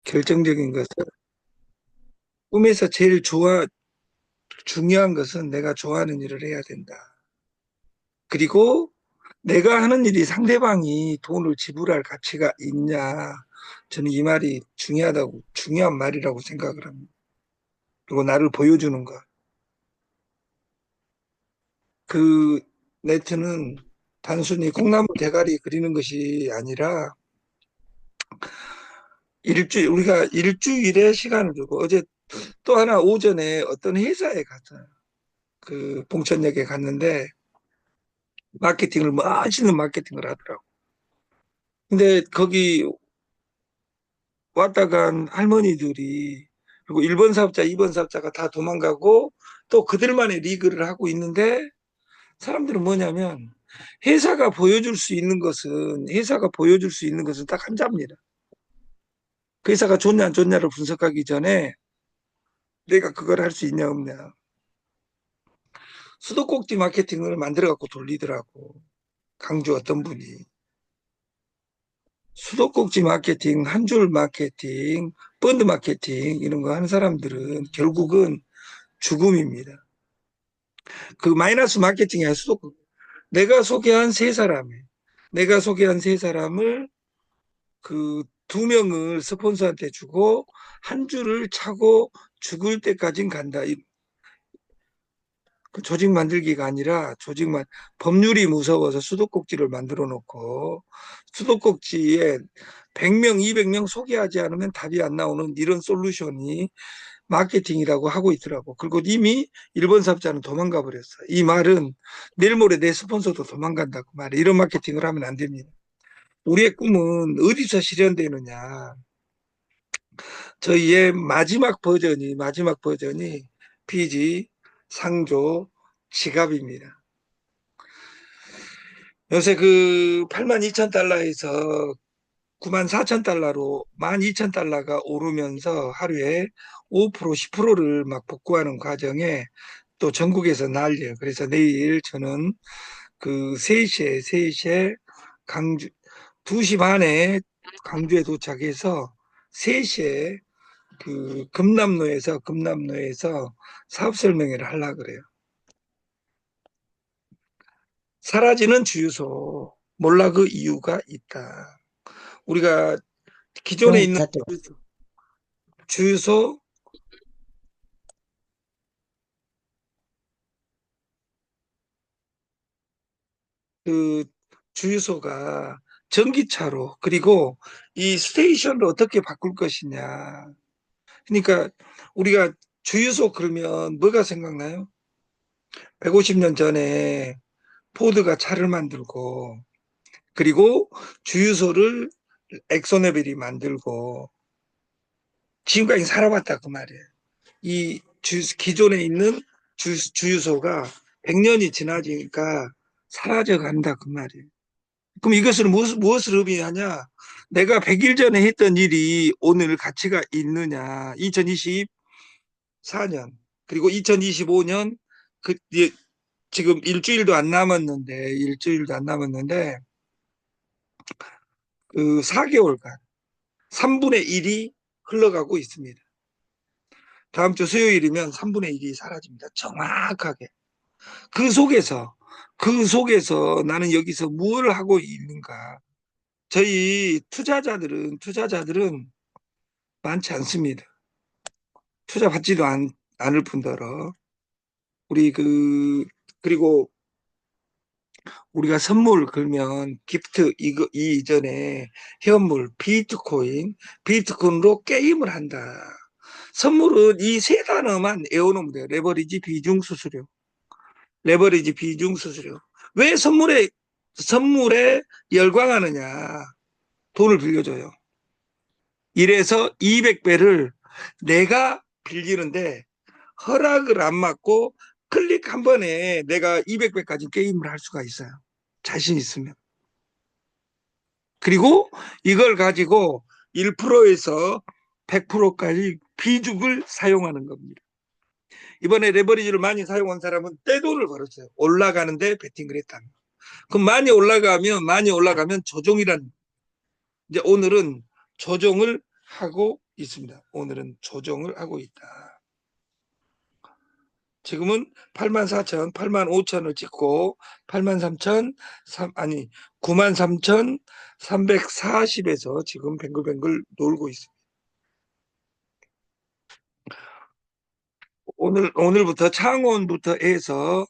결정적인 것은 꿈에서 제일 중요한 것은 내가 좋아하는 일을 해야 된다. 그리고 내가 하는 일이 상대방이 돈을 지불할 가치가 있냐. 저는 이 말이 중요한 말이라고 생각을 합니다. 그리고 나를 보여주는 것. 그 네트는 단순히 콩나물 대가리 그리는 것이 아니라 우리가 일주일에 시간을 두고 어제 또 하나 오전에 어떤 회사에 갔어요. 그 봉천역에 갔는데 멋있는 마케팅을 하더라고. 근데 거기 왔다 간 할머니들이 그리고 1번 사업자, 2번 사업자가 다 도망가고 또 그들만의 리그를 하고 있는데 사람들은 뭐냐면 회사가 보여줄 수 있는 것은 딱 한 자입니다. 그 회사가 좋냐 안 좋냐를 분석하기 전에 내가 그걸 할 수 있냐 없냐. 수도꼭지 마케팅을 만들어 갖고 돌리더라고. 강주 어떤 분이. 수도꼭지 마케팅, 한 줄 마케팅, 펀드 마케팅 이런 거 하는 사람들은 결국은 죽음입니다. 그 마이너스 마케팅이 내가 소개한 세 사람이 내가 소개한 세 사람을 그 두 명을 스폰서한테 주고 한 줄을 차고 죽을 때까진 간다. 그 조직 만들기가 아니라 법률이 무서워서 수도꼭지를 만들어 놓고 수도꼭지에 100명, 200명 소개하지 않으면 답이 안 나오는 이런 솔루션이 마케팅이라고 하고 있더라고. 그리고 이미 일본 사업자는 도망가 버렸어. 이 말은 내일 모레 내 스폰서도 도망간다고 말해. 이런 마케팅을 하면 안 됩니다. 우리의 꿈은 어디서 실현되느냐. 저희의 마지막 버전이 피지, 상조, 지갑입니다. 요새 그 82,000달러에서 94,000달러로 12,000달러가 오르면서 하루에 5%, 10%를 막 복구하는 과정에 또 전국에서 난리예요. 그래서 내일 저는 그 3시에 강주, 2시 반에 강주에 도착해서 3시에 그 금남로에서 사업 설명회를 하려고 그래요. 사라지는 주유소. 몰라 그 이유가 있다. 우리가 기존에 있는 저도 주유소, 그 주유소가 전기차로 그리고 이 스테이션을 어떻게 바꿀 것이냐. 그러니까 우리가 주유소 그러면 뭐가 생각나요? 150년 전에 포드가 차를 만들고 그리고 주유소를 엑소네빌이 만들고 지금까지 살아왔다 그 말이에요. 기존에 있는 주유소가 100년이 지나니까 사라져 간다 그 말이에요. 그럼 이것을 무엇을 의미하냐? 내가 100일 전에 했던 일이 오늘 가치가 있느냐? 2024년 그리고 2025년 그 지금 일주일도 안 남았는데 그 4개월간 3분의 1이 흘러가고 있습니다. 다음 주 수요일이면 3분의 1이 사라집니다. 정확하게. 그 속에서, 그 속에서 나는 여기서 무엇을 하고 있는가. 저희 투자자들은 많지 않습니다. 투자 받지도 않을 뿐더러, 우리 그리고 우리가 선물 걸면 기프트, 이 이전에 현물, 비트코인으로 게임을 한다. 선물은 이 세 단어만 외워놓으면 돼요. 레버리지 비중 수수료. 왜 선물에 열광하느냐. 돈을 빌려줘요. 이래서 200배를 내가 빌리는데 허락을 안 받고 클릭 한 번에 내가 200배까지 게임을 할 수가 있어요. 자신 있으면. 그리고 이걸 가지고 1%에서 100%까지 비중을 사용하는 겁니다. 이번에 레버리지를 많이 사용한 사람은 떼돈을 벌었어요. 올라가는데 베팅을 했다. 그럼 많이 올라가면 조종이란 이제 오늘은 조종을 하고 있습니다. 오늘은 조정을 하고 있다. 지금은 84,000, 85,000을 찍고 83,000, 아니 93,340에서 지금 뱅글뱅글 놀고 있습니다. 오늘부터 창원부터 해서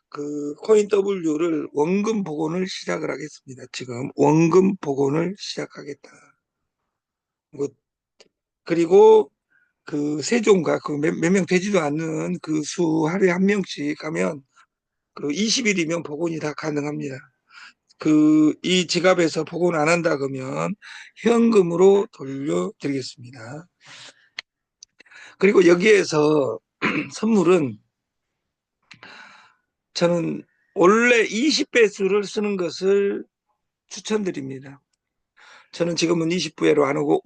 그 코인 W를 원금 복원을 시작을 하겠습니다. 지금 원금 복원을 시작하겠다. 뭐 그리고 그 세종과 그 몇 명 되지도 않는 그 수 하루에 한 명씩 하면 그 20일이면 복원이 다 가능합니다. 그 이 지갑에서 복원 안 한다 그러면 현금으로 돌려드리겠습니다. 그리고 여기에서 선물은 저는 원래 20배수를 쓰는 것을 추천드립니다. 저는 지금은 20배로 안 하고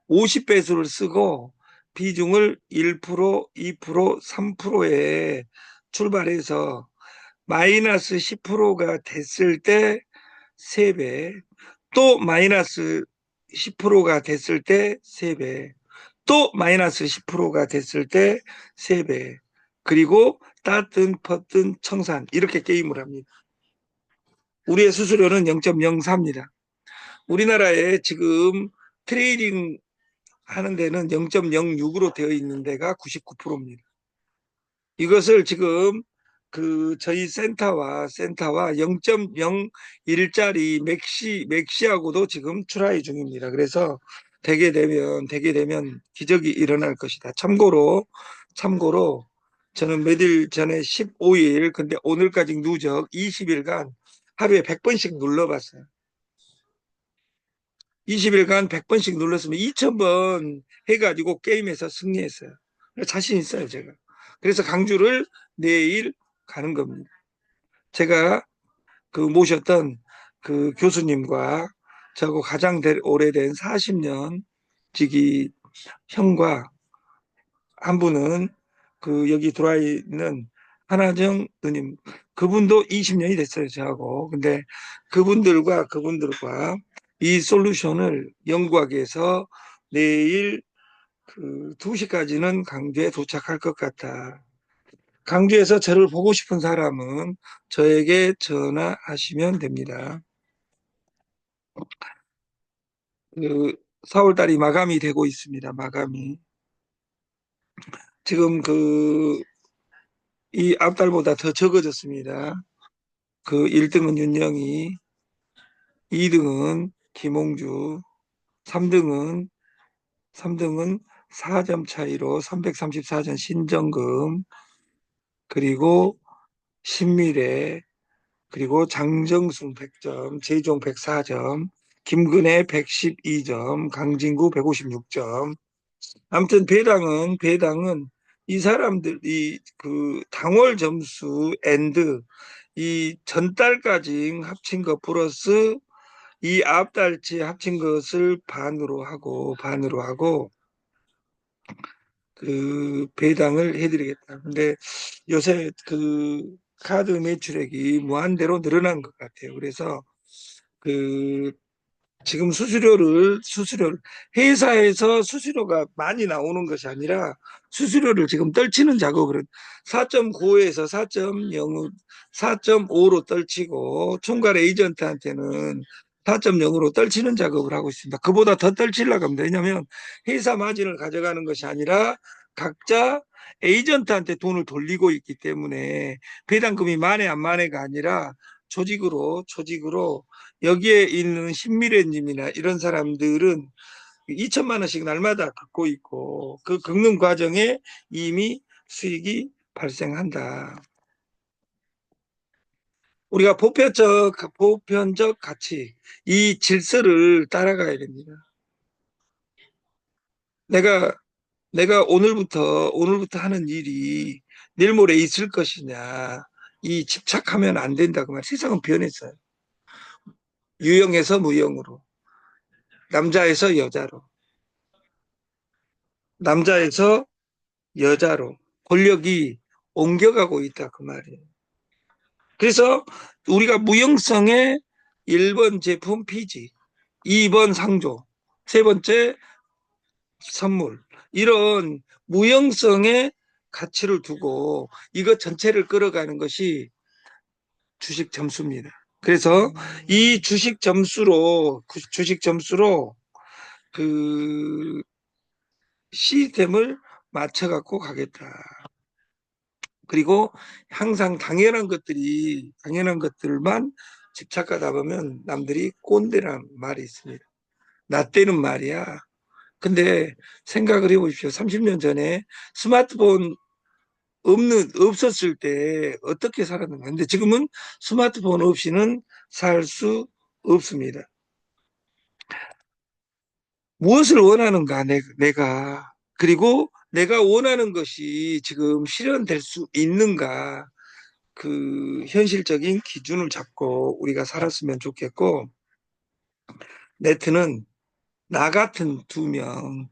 50배수를 쓰고 비중을 1%, 2%, 3%에 출발해서 마이너스 10%가 됐을 때 3배, 또 마이너스 10%가 됐을 때 3배, 또 마이너스 10%가 됐을 때 3배, 그리고 따든 퍼든 청산 이렇게 게임을 합니다. 우리의 수수료는 0.04입니다. 우리나라에 지금 트레이딩 하는 데는 0.06으로 되어 있는 데가 99%입니다. 이것을 지금 그 저희 센터와 0.01짜리 맥시하고도 지금 트라이 중입니다. 그래서 되게 되면 기적이 일어날 것이다. 참고로 저는 며칠 전에 15일 근데 오늘까지 누적 20일간 하루에 100번씩 눌러봤어요. 20일간 100번씩 눌렀으면 2,000번 해가지고 게임에서 승리했어요. 자신 있어요, 제가. 그래서 강주를 내일 가는 겁니다. 제가 그 모셨던 그 교수님과 저하고 가장 오래된 40년 지기 형과 한 분은 그 여기 들어와 있는 한하정 누님, 그분도 20년이 됐어요, 저하고. 근데 그분들과 이 솔루션을 연구하기 위해서 내일 그 2시까지는 강주에 도착할 것 같다. 강주에서 저를 보고 싶은 사람은 저에게 전화하시면 됩니다. 그 4월달이 마감이 되고 있습니다. 마감이. 지금 그 이 앞달보다 더 적어졌습니다. 그 1등은 윤영이, 2등은 김홍주, 3등은 3등은 4점 차이로 334점 신정금, 그리고 신미래, 그리고 장정순 100점, 재종 104점, 김근혜 112점, 강진구 156점. 아무튼 배당은 이 사람들이 그 당월 점수 앤드 이 전달까지 합친 것 플러스 이 앞달치 합친 것을 반으로 하고 그 배당을 해드리겠다. 근데 요새 그 카드 매출액이 무한대로 늘어난 것 같아요. 그래서 그 지금 수수료를 회사에서 수수료가 많이 나오는 것이 아니라 수수료를 지금 떨치는 작업을 4.9에서 4.5로 떨치고 총괄 에이전트한테는 4.0으로 떨치는 작업을 하고 있습니다. 그보다 더 떨치려고 합니다. 왜냐하면 회사 마진을 가져가는 것이 아니라 각자 에이전트한테 돈을 돌리고 있기 때문에 배당금이 만에 안 만에가 아니라 조직으로 여기에 있는 신미래님이나 이런 사람들은 2천만 원씩 날마다 긁고 있고 그 긁는 과정에 이미 수익이 발생한다. 우리가 보편적 가치, 이 질서를 따라가야 됩니다. 내가 오늘부터 하는 일이 내일 모레 있을 것이냐, 이 집착하면 안 된다고 말. 세상은 변했어요. 유형에서 무형으로, 남자에서 여자로, 남자에서 여자로 권력이 옮겨가고 있다 그 말이에요. 그래서 우리가 무형성의 1번 제품 피지, 2번 상조, 세 번째 선물, 이런 무형성의 가치를 두고 이것 전체를 끌어가는 것이 주식 점수입니다. 그래서 이 주식 점수로 그 시스템을 맞춰 갖고 가겠다. 그리고 항상 당연한 것들만 집착하다 보면 남들이 꼰대란 말이 있습니다. 나 때는 말이야. 근데 생각을 해보십시오. 30년 전에 스마트폰 없었을 때 어떻게 살았는가. 근데 지금은 스마트폰 없이는 살 수 없습니다. 무엇을 원하는가, 내가. 그리고 내가 원하는 것이 지금 실현될 수 있는가. 그 현실적인 기준을 잡고 우리가 살았으면 좋겠고, 네트는 나 같은 두 명.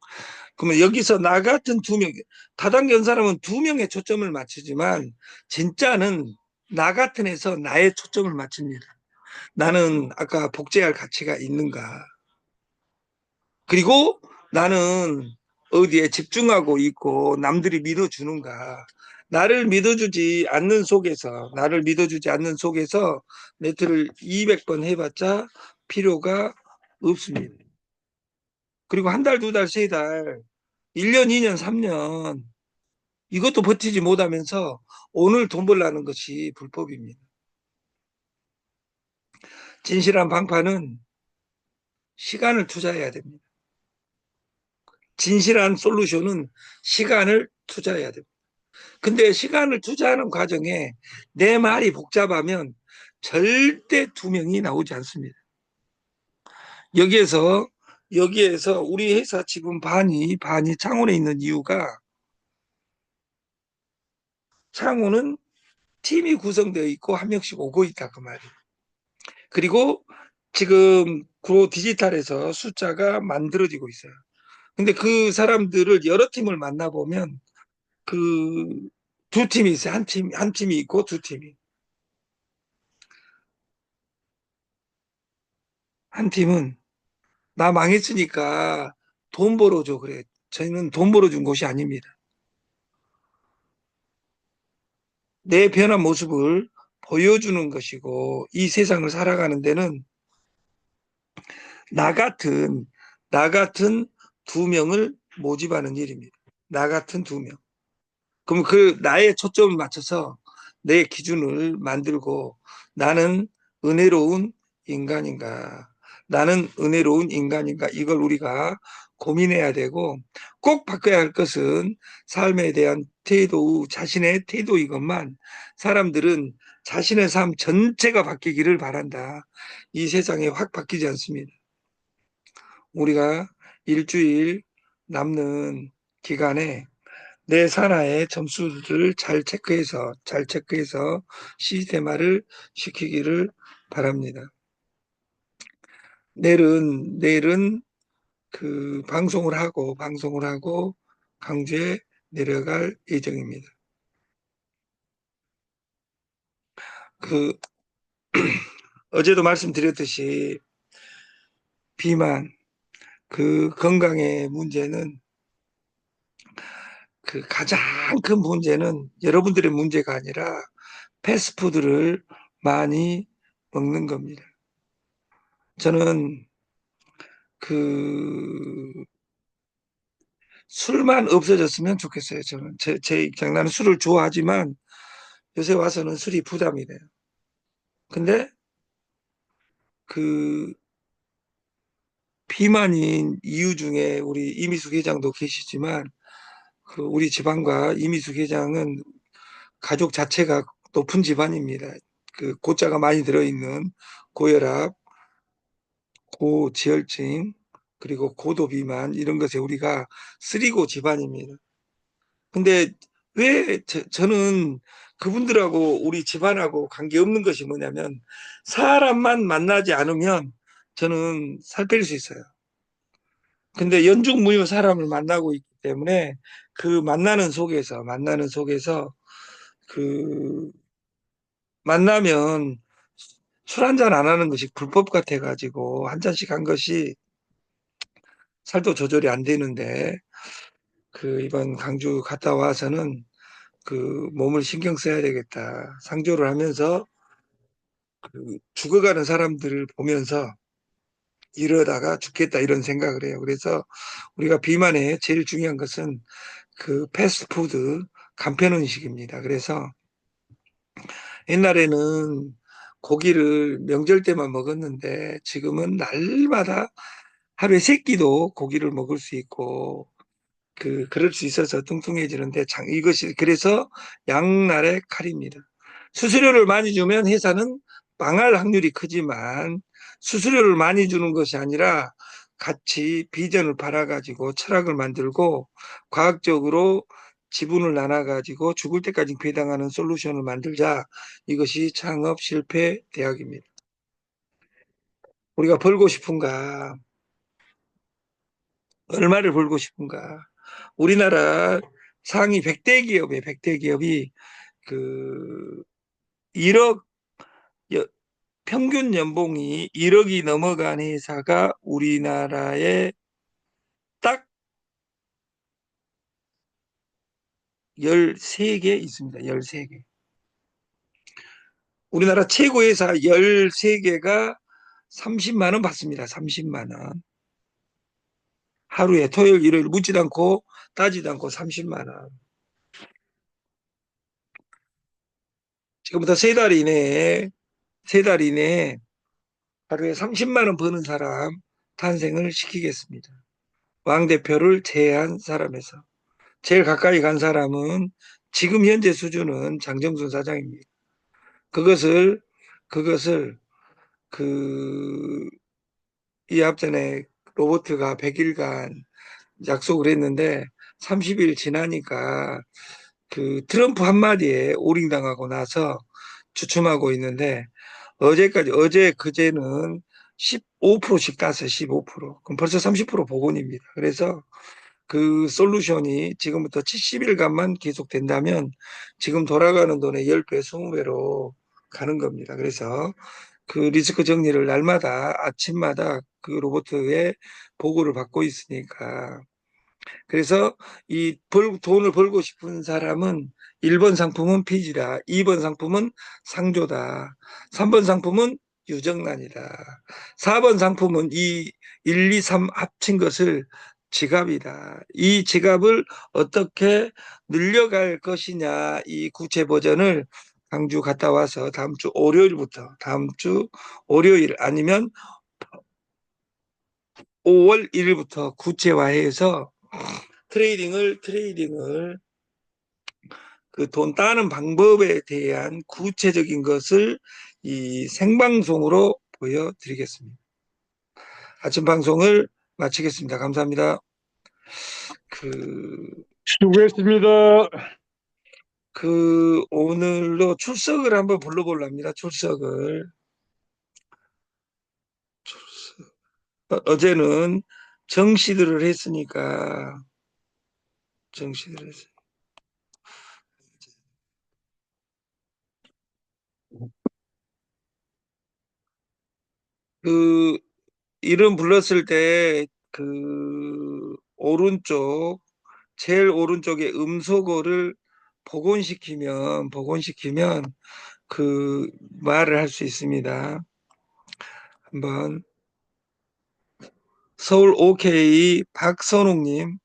그러면 여기서 나 같은 두 명, 다단계한 사람은 두 명의 초점을 맞추지만, 진짜는 나 같은 에서 나의 초점을 맞춥니다. 나는 아까 복제할 가치가 있는가. 그리고 나는 어디에 집중하고 있고 남들이 믿어주는가. 나를 믿어주지 않는 속에서 네트를 200번 해봤자 필요가 없습니다. 그리고 한 달, 두 달, 세 달, 1년, 2년, 3년, 이것도 버티지 못하면서 오늘 돈 벌라는 것이 불법입니다. 진실한 방파는 시간을 투자해야 됩니다. 진실한 솔루션은 시간을 투자해야 됩니다. 근데 시간을 투자하는 과정에 내 말이 복잡하면 절대 두 명이 나오지 않습니다. 여기에서 우리 회사 지금 반이 창원에 있는 이유가, 창원은 팀이 구성되어 있고 한 명씩 오고 있다 그 말이에요. 그리고 지금 구로 디지털에서 숫자가 만들어지고 있어요. 근데 그 사람들을 여러 팀을 만나보면 그 두 팀이 있어요. 한 팀이 있고 두 팀이. 한 팀은 나 망했으니까 돈 벌어줘 그래. 저희는 돈 벌어준 곳이 아닙니다. 내 변한 모습을 보여주는 것이고, 이 세상을 살아가는 데는 나 같은 나 같은 두 명을 모집하는 일입니다. 나 같은 두 명. 그럼 그 나의 초점을 맞춰서 내 기준을 만들고, 나는 은혜로운 인간인가? 나는 은혜로운 인간인가? 이걸 우리가 고민해야 되고, 꼭 바꿔야 할 것은 삶에 대한 자신의 태도 이것만. 사람들은 자신의 삶 전체가 바뀌기를 바란다. 이 세상에 확 바뀌지 않습니다. 우리가 일주일 남는 기간에 내 산하의 점수를 잘 체크해서 시스템화를 시키기를 바랍니다. 내일은 그 방송을 하고 강주에 내려갈 예정입니다. 그 어제도 말씀드렸듯이 비만, 그 건강의 문제는, 그 가장 큰 문제는 여러분들의 문제가 아니라 패스트푸드를 많이 먹는 겁니다. 저는 그 술만 없어졌으면 좋겠어요. 저는 제 입장, 나는 술을 좋아하지만 요새 와서는 술이 부담이 돼요. 근데 그 비만인 이유 중에 우리 이미숙 회장도 계시지만, 그 우리 집안과 이미숙 회장은 가족 자체가 높은 집안입니다. 그 고자가 많이 들어있는 고혈압, 고지혈증, 그리고 고도 비만, 이런 것에 우리가 쓰리고 집안입니다. 근데 왜 저는 그분들하고 우리 집안하고 관계없는 것이 뭐냐면, 사람만 만나지 않으면 저는 살 뺄 수 있어요. 근데 연중무휴 사람을 만나고 있기 때문에 그 만나는 속에서 그 만나면 술 한 잔 안 하는 것이 불법 같아가지고 한 잔씩 한 것이 살도 조절이 안 되는데 그 이번 광주 갔다 와서는 그 몸을 신경 써야 되겠다. 상조를 하면서 그 죽어가는 사람들을 보면서 이러다가 죽겠다 이런 생각을 해요. 그래서 우리가 비만에 제일 중요한 것은 그 패스트푸드 간편 음식입니다. 그래서 옛날에는 고기를 명절 때만 먹었는데 지금은 날마다 하루에 세 끼도 고기를 먹을 수 있고 그럴 수 있어서 뚱뚱해지는데 이것이 그래서 양날의 칼입니다. 수수료를 많이 주면 회사는 망할 확률이 크지만 수수료를 많이 주는 것이 아니라 같이 비전을 팔아가지고 철학을 만들고 과학적으로 지분을 나눠가지고 죽을 때까지 배당하는 솔루션을 만들자. 이것이 창업 실패 대학입니다. 우리가 벌고 싶은가? 얼마를 벌고 싶은가? 우리나라 상위 100대 기업의 100대 기업이 그 1억 평균 연봉이 1억이 넘어간 회사가 우리나라에 딱 13개 있습니다. 13개. 우리나라 최고 회사 13개가 30만 원 받습니다. 30만 원. 하루에 토요일, 일요일 묻지도 않고 따지도 않고 30만 원. 지금부터 세 달 이내에 하루에 30만 원 버는 사람 탄생을 시키겠습니다. 왕 대표를 제외한 사람에서. 제일 가까이 간 사람은 지금 현재 수준은 장정순 사장입니다. 그것을, 그것을, 그, 이 앞전에 로버트가 100일간 약속을 했는데 30일 지나니까 그 트럼프 한마디에 오링당하고 나서 주춤하고 있는데 어제 그제는 15%씩 땄어요. 15%. 그럼 벌써 30% 복원입니다. 그래서 그 솔루션이 지금부터 70일간만 계속된다면 지금 돌아가는 돈의 10배, 20배로 가는 겁니다. 그래서 그 리스크 정리를 날마다 아침마다 그 로버트의 보고를 받고 있으니까 그래서 돈을 벌고 싶은 사람은 1번 상품은 피지다. 2번 상품은 상조다. 3번 상품은 유정란이다. 4번 상품은 이 1, 2, 3 합친 것을 지갑이다. 이 지갑을 어떻게 늘려갈 것이냐. 이 구체 버전을 광주 갔다 와서 다음 주 월요일 아니면 5월 1일부터 구체화해서 트레이딩을 그 돈 따는 방법에 대한 구체적인 것을 이 생방송으로 보여드리겠습니다. 아침 방송을 마치겠습니다. 감사합니다. 그, 수고했습니다. 오늘로 출석을 한번 불러보려 합니다. 출석을. 어제는 정시들을 했으니까, 정시들을 했어요. 그, 이름 불렀을 때, 제일 오른쪽에 음소거를 복원시키면 그 말을 할 수 있습니다. 한번 서울 OK 박선옥님,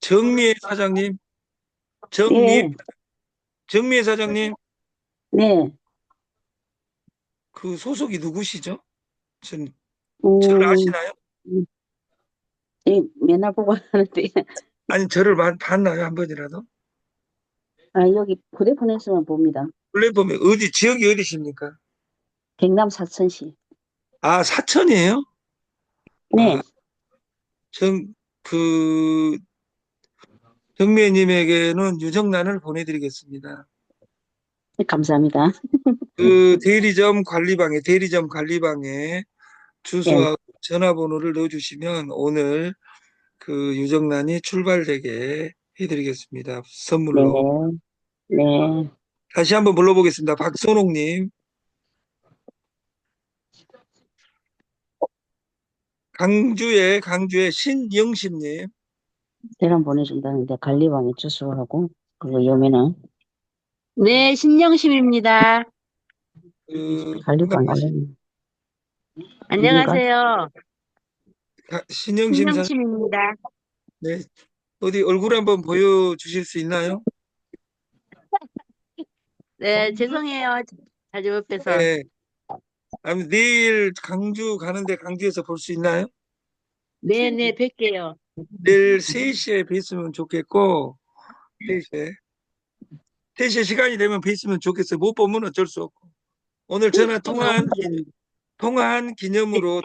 정미애 사장님, 정미 예, 정미애 사장님, 네. 그 소속이 누구시죠? 저를 음, 아시나요? 예, 맨날 보고 하는데, 아니 저를 봤나요 한 번이라도? 여기 휴대폰에서만 봅니다. 플랫폼에 지역이 어디십니까? 경남 사천시. 아 사천이에요? 아 네, 정 그 정미애님에게는 유정란을 보내드리겠습니다. 감사합니다. 대리점 관리방에 예, 주소하고 전화번호를 넣어주시면 오늘 그 유정란이 출발되게 해드리겠습니다. 네, 선물로. 네. 다시 한번 불러보겠습니다. 박선옥님, 강주의 신영심님, 대란 보내준다는데 관리방에 주소하고 그거 여면은 네, 신영심입니다. 관리방 반갑으시, 알려면 어딘가? 안녕하세요. 신영심 선, 신영심입니다. 네, 어디 얼굴 한번 보여주실 수 있나요? 네, 죄송해요. 자주 못 뵈서. 네, 아니, 내일 강주 가는데 강주에서 볼 수 있나요? 네, 네, 뵐게요. 내일 3시에 뵀으면 좋겠고, 3시에. 3시에 시간이 되면 뵀으면 좋겠어요. 못 보면 어쩔 수 없고. 오늘 전화 통화한 기념으로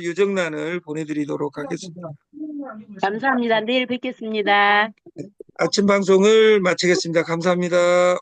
유정란을 보내드리도록 하겠습니다. 감사합니다. 내일 뵙겠습니다. 아침 방송을 마치겠습니다. 감사합니다.